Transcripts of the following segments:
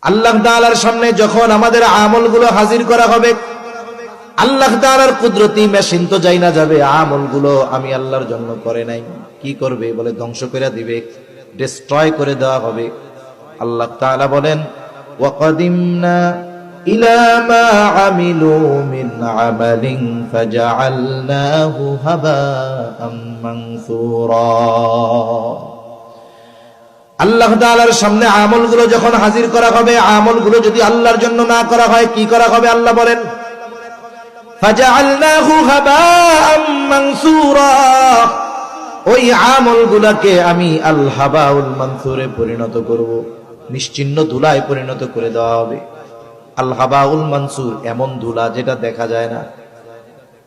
আল্লাহ তাআলার সামনে যখন আমাদের আমলগুলো হাজির করা হবে, আল্লাহ তাআলার কুদরতি মেশিন তো যাই না যাবে, আমলগুলো আমি আল্লাহর জন্য করে নাই, কি করবে? বলে ধ্বংস করে দিবে, ডিস্ট্রয় করে দেওয়া হবে। আল্লাহ তাআলা বলেন, ওয়াকাদিমনা ইলা মা আমিলু মিন আমালিন ফাজআলনাহু হাবাআম মানসুরা। আল্লাহ তাআলার সামনে আমলগুলো যখন হাজির করা হবে, আমলগুলো যদি আল্লাহর জন্য না করা হয়, কি করা হবে? আল্লাহ বলেন, ফাজআলনাহু হাবাআম মানসুরা। ওই আমলগুলোকে আমি আল হাবাউল মানসুরে পরিণত করব, নিশ্চিহ্ন ধুলায় পরিণত করে দেওয়া হবে। আল হাবাউল মানসুর এমন ধুলা যেটা দেখা যায় না।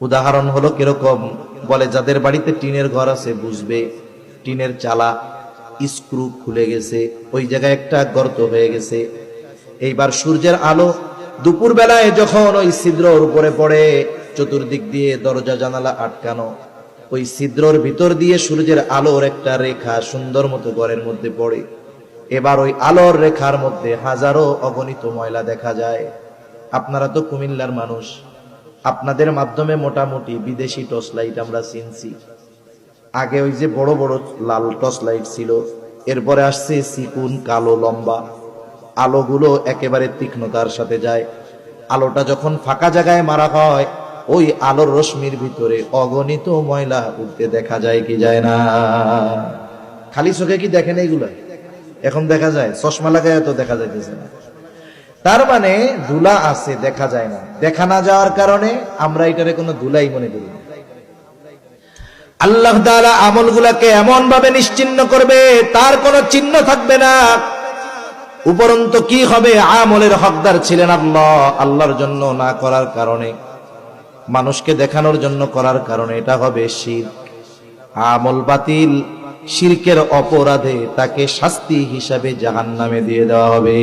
উদাহরণ হলো কিরকম? বলে যাদের বাড়িতে টিনের ঘর আছে বুঝবে, টিনের চালা স্ক্রু খুলে গেছে, ওই জায়গায় একটা গর্ত হয়ে গেছে। এইবার সূর্যের আলো দুপুর বেলায় যখন ওই ছিদ্রর উপরে পড়ে, চতুর্দিক দিয়ে দরজা জানালা আটকানো, ওই ছিদ্রর ভিতর দিয়ে সূর্যের আলোর একটা রেখা সুন্দর মতো ঘরের মধ্যে পড়ে। এবার ওই আলোর রেখার মধ্যে হাজারো অগণিত ময়লা দেখা যায়। আপনারা তো কুমিল্লার মানুষ, আপনাদের মাধ্যমে মোটামুটি বিদেশি টর্চ লাইট আমরা চিনছি। আগে ওই যে বড় বড় লাল টর্চ লাইট ছিল, এরপরে আসছে চিকুন কালো লম্বা আলোগুলো, একেবারে তীক্ষ্ণতার সাথে যায়। আলোটা যখন ফাঁকা জায়গায় মারা হয়, ওই আলোর রশ্মির ভিতরে অগণিত ময়লা উঠতে দেখা যায় কি যায় না? খালি চোখে কি দেখেন এইগুলা? এখন দেখা যায়, চশমা লাগায় তো দেখা যাইতেছে না। তার মানে ধুলা আছে, দেখা যায় না। দেখা না যাওয়ার কারণে আমরা এটারে কোনো ধুলাই মনে করি না। আল্লাহ তাআলা আমলগুলাকে এমন ভাবে নিশ্চিহ্ন করবে, তার কোনো চিহ্ন থাকবে না। উপরন্তু কি হবে? আমলের হকদার ছিলেন আল্লাহ, আল্লাহর জন্য না করার কারণে, মানুষকে দেখানোর জন্য করার কারণে এটা হবে শিরক। আমল বাতিল, শিরকের অপরাধে তাকে শাস্তি হিসাবে জাহান্নামে দিয়ে দেওয়া হবে।